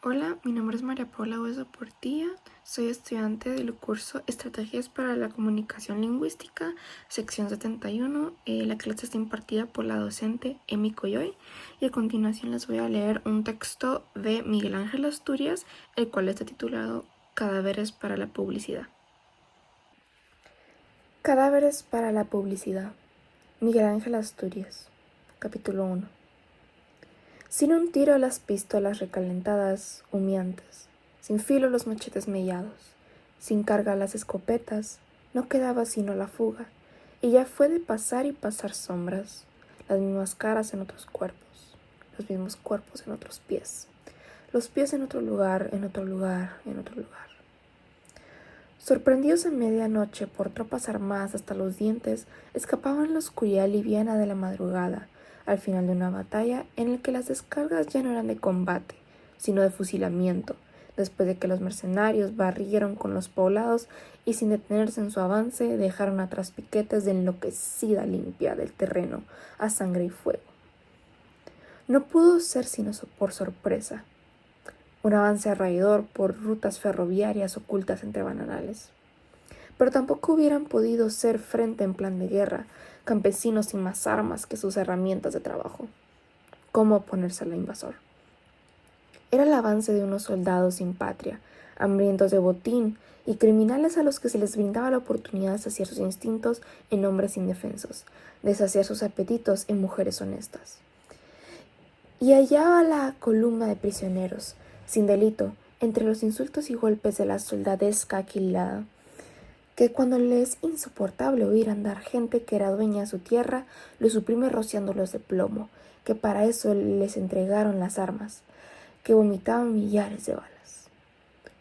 Hola, mi nombre es María Paula Hueso Portilla, soy estudiante del curso Estrategias para la Comunicación Lingüística, sección 71. La clase está impartida por la docente Emi Coyoy y a continuación les voy a leer un texto de Miguel Ángel Asturias, el cual está titulado Cadáveres para la publicidad. Cadáveres para la publicidad. Miguel Ángel Asturias, capítulo 1. Sin un tiro las pistolas recalentadas, humeantes, sin filo los machetes mellados, sin carga las escopetas, no quedaba sino la fuga, y ya fue de pasar y pasar sombras, las mismas caras en otros cuerpos, los mismos cuerpos en otros pies, los pies en otro lugar, en otro lugar, en otro lugar. Sorprendidos a medianoche por tropas armadas hasta los dientes, escapaban en la oscuridad liviana de la madrugada, al final de una batalla en la que las descargas ya no eran de combate, sino de fusilamiento, después de que los mercenarios barrieron con los poblados y sin detenerse en su avance dejaron atrás piquetes de enloquecida limpia del terreno a sangre y fuego. No pudo ser sino por sorpresa, un avance arrollador por rutas ferroviarias ocultas entre bananales. Pero tampoco hubieran podido ser frente en plan de guerra, campesinos sin más armas que sus herramientas de trabajo. ¿Cómo oponerse al invasor? Era el avance de unos soldados sin patria, hambrientos de botín y criminales a los que se les brindaba la oportunidad de saciar sus instintos en hombres indefensos, de saciar sus apetitos en mujeres honestas. Y allá va la columna de prisioneros, sin delito, entre los insultos y golpes de la soldadesca aquilada, que cuando le es insoportable oír andar gente que era dueña de su tierra, lo suprime rociándolos de plomo, que para eso les entregaron las armas, que vomitaban millares de balas.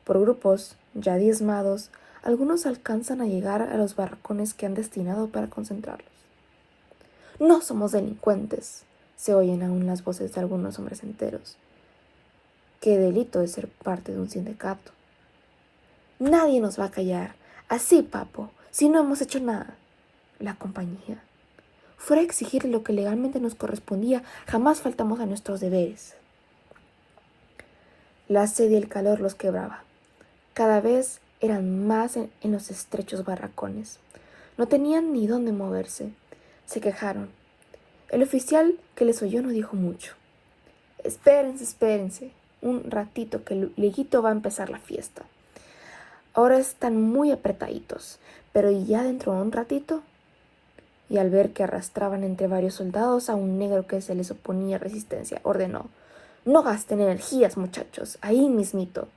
Por grupos, ya diezmados, algunos alcanzan a llegar a los barracones que han destinado para concentrarlos. «No somos delincuentes», se oyen aún las voces de algunos hombres enteros. «Qué delito de ser parte de un sindicato». «Nadie nos va a callar. Así, papo, si no hemos hecho nada». La compañía. «Fuera a exigir lo que legalmente nos correspondía, jamás faltamos a nuestros deberes». La sed y el calor los quebraba. Cada vez eran más en los estrechos barracones. No tenían ni dónde moverse. Se quejaron. El oficial que les oyó no dijo mucho. Espérense, un ratito que lueguito va a empezar la fiesta. Ahora están muy apretaditos, pero ya dentro de un ratito». Y al ver que arrastraban entre varios soldados a un negro que se les oponía resistencia, ordenó: «No gasten energías, muchachos, ahí mismito».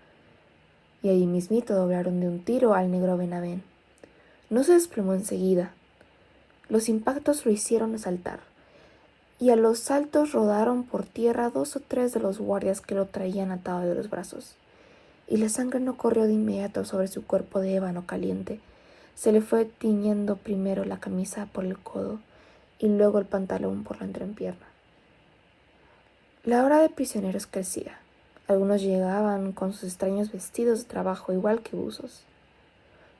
Y ahí mismito doblaron de un tiro al negro Benavén. No se desplomó enseguida. Los impactos lo hicieron saltar, y a los saltos rodaron por tierra 2 o 3 de los guardias que lo traían atado de los brazos. Y la sangre no corrió de inmediato sobre su cuerpo de ébano caliente. Se le fue tiñendo primero la camisa por el codo y luego el pantalón por la entrepierna. La hora de prisioneros crecía. Algunos llegaban con sus extraños vestidos de trabajo igual que buzos.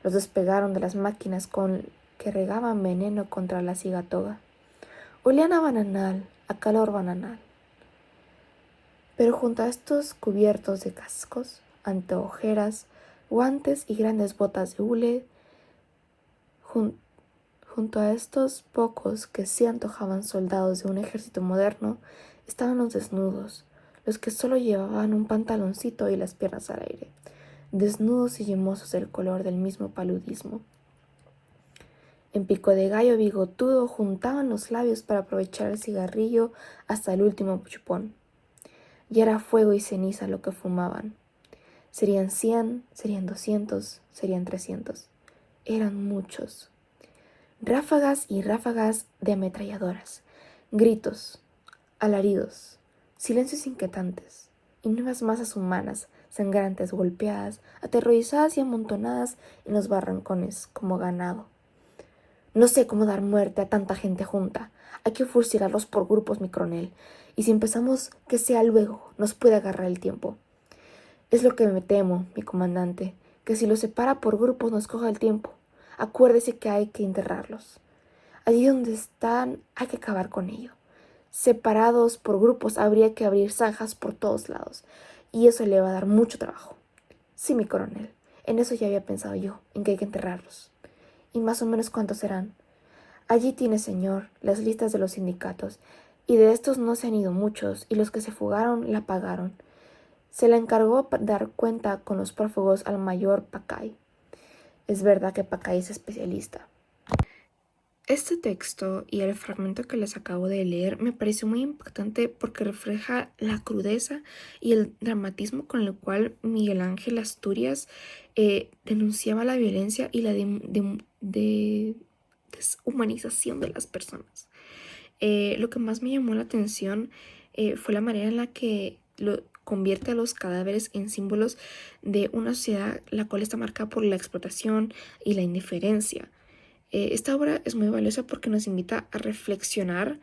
Los despegaron de las máquinas con que regaban veneno contra la cigatoga. Olían a bananal, a calor bananal. Pero junto a estos cubiertos de cascos, anteojeras, guantes y grandes botas de hule, junto a estos pocos que sí antojaban soldados de un ejército moderno, estaban los desnudos, los que solo llevaban un pantaloncito y las piernas al aire, desnudos y yemosos del color del mismo paludismo. En Pico de Gallo bigotudo juntaban los labios para aprovechar el cigarrillo hasta el último chupón. Y era fuego y ceniza lo que fumaban. Serían 100, serían 200, serían 300. Eran muchos. Ráfagas y ráfagas de ametralladoras, gritos, alaridos, silencios inquietantes y nuevas masas humanas, sangrantes, golpeadas, aterrorizadas y amontonadas en los barrancones como ganado. «No sé cómo dar muerte a tanta gente junta. Hay que fusilarlos por grupos, mi coronel, y si empezamos, que sea luego, nos puede agarrar el tiempo». «Es lo que me temo, mi comandante, que si los separa por grupos nos coja el tiempo. Acuérdese que hay que enterrarlos. Allí donde están hay que acabar con ello. Separados por grupos habría que abrir zanjas por todos lados, y eso le va a dar mucho trabajo. Sí, mi coronel, en eso ya había pensado yo, en que hay que enterrarlos. ¿Y más o menos cuántos serán? Allí tiene, señor, las listas de los sindicatos, y de estos no se han ido muchos, y los que se fugaron la pagaron. Se le encargó dar cuenta con los prófugos al mayor Pacay. Es verdad que Pacay es especialista. Este texto y el fragmento que les acabo de leer me pareció muy impactante porque refleja la crudeza y el dramatismo con el cual Miguel Ángel Asturias denunciaba la violencia y la deshumanización de las personas. Lo que más me llamó la atención fue la manera en la que convierte a los cadáveres en símbolos de una sociedad la cual está marcada por la explotación y la indiferencia. Esta obra es muy valiosa porque nos invita a reflexionar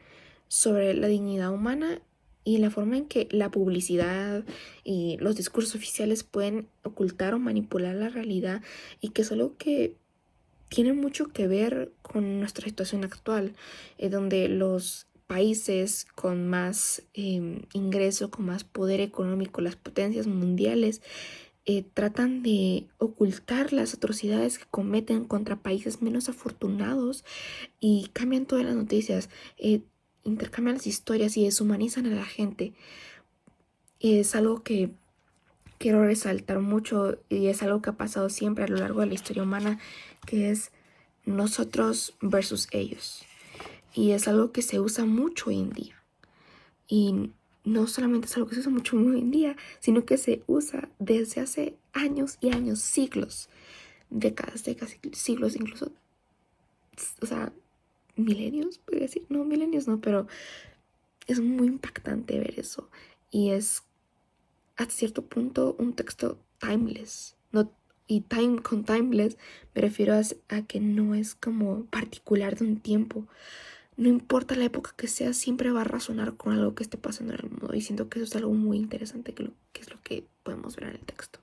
sobre la dignidad humana y la forma en que la publicidad y los discursos oficiales pueden ocultar o manipular la realidad, y que es algo que tiene mucho que ver con nuestra situación actual, donde los países con más ingreso, con más poder económico, las potencias mundiales, tratan de ocultar las atrocidades que cometen contra países menos afortunados, y cambian todas las noticias, intercambian las historias y deshumanizan a la gente. Es algo que quiero resaltar mucho, y es algo que ha pasado siempre a lo largo de la historia humana, que es nosotros versus ellos. Y es algo que se usa mucho hoy en día. Y no solamente es algo que se usa mucho hoy en día, sino que se usa desde hace años y años, siglos, décadas, siglos, incluso, o sea, milenios, podría decir. No, milenios no, pero es muy impactante ver eso. Y es, hasta cierto punto, un texto timeless. No, y con timeless me refiero a que no es como particular de un tiempo. No importa la época que sea, siempre va a razonar con algo que esté pasando en el mundo. Y siento que eso es algo muy interesante, que es lo que podemos ver en el texto.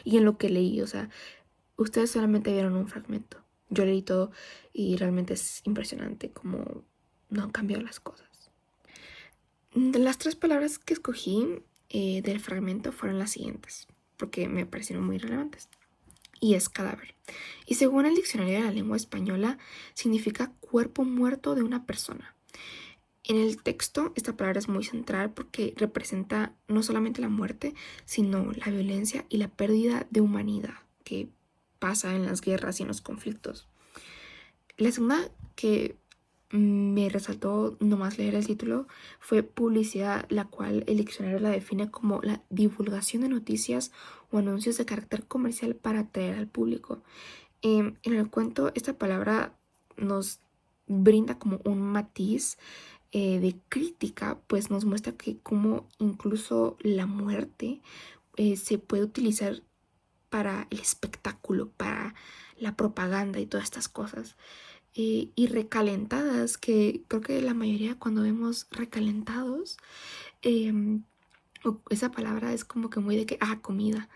Y en lo que leí, o sea, ustedes solamente vieron un fragmento. Yo leí todo y realmente es impresionante cómo no han cambiado las cosas. Las 3 palabras que escogí del fragmento fueron las siguientes, porque me parecieron muy relevantes. Y es cadáver. Y según el diccionario de la lengua española, significa cuerpo muerto de una persona. En el texto, esta palabra es muy central porque representa no solamente la muerte, sino la violencia y la pérdida de humanidad que pasa en las guerras y en los conflictos. La segunda que me resaltó nomás leer el título fue publicidad, la cual el diccionario la define como la divulgación de noticias o anuncios de carácter comercial para atraer al público. En el cuento, esta palabra nos brinda como un matiz de crítica, pues nos muestra que como incluso la muerte se puede utilizar para el espectáculo, para la propaganda y todas estas cosas. Y recalentadas, que creo que la mayoría cuando vemos recalentados, esa palabra es como que muy de que, comida.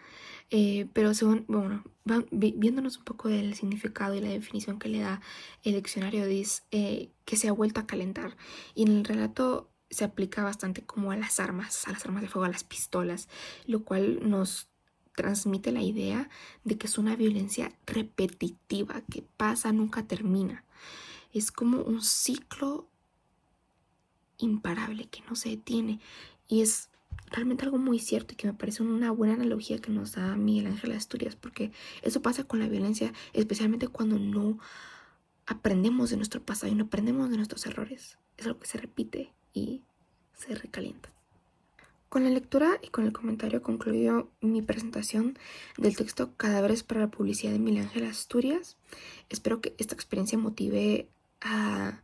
Pero según, bueno, viéndonos un poco del significado y la definición que le da el diccionario, dice que se ha vuelto a calentar. Y en el relato se aplica bastante como a las armas de fuego, a las pistolas, lo cual nos transmite la idea de que es una violencia repetitiva, que pasa, nunca termina. Es como un ciclo imparable que no se detiene, y es realmente algo muy cierto y que me parece una buena analogía que nos da Miguel Ángel Asturias, porque eso pasa con la violencia, especialmente cuando no aprendemos de nuestro pasado y no aprendemos de nuestros errores. Es algo que se repite y se recalienta. Con la lectura y con el comentario concluyo mi presentación del texto Cadáveres para la publicidad de Miguel Ángel Asturias. Espero que esta experiencia motive a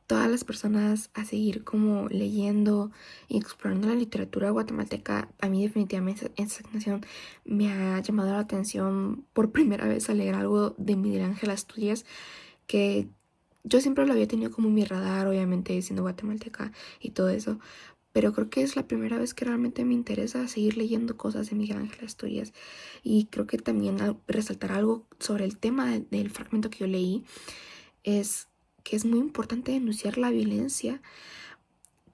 todas las personas a seguir como leyendo y explorando la literatura guatemalteca. A mí definitivamente esta canción me ha llamado la atención por primera vez a leer algo de Miguel Ángel Asturias, que yo siempre lo había tenido como mi radar, obviamente siendo guatemalteca y todo eso, pero creo que es la primera vez que realmente me interesa seguir leyendo cosas de Miguel Ángel Asturias. Y creo que también resaltar algo sobre el tema del fragmento que yo leí es que es muy importante denunciar la violencia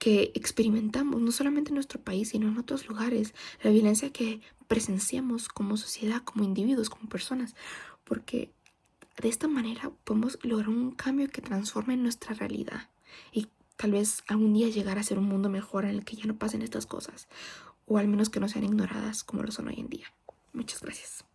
que experimentamos, no solamente en nuestro país, sino en otros lugares, la violencia que presenciamos como sociedad, como individuos, como personas, porque de esta manera podemos lograr un cambio que transforme nuestra realidad y tal vez algún día llegar a ser un mundo mejor en el que ya no pasen estas cosas, o al menos que no sean ignoradas como lo son hoy en día. Muchas gracias.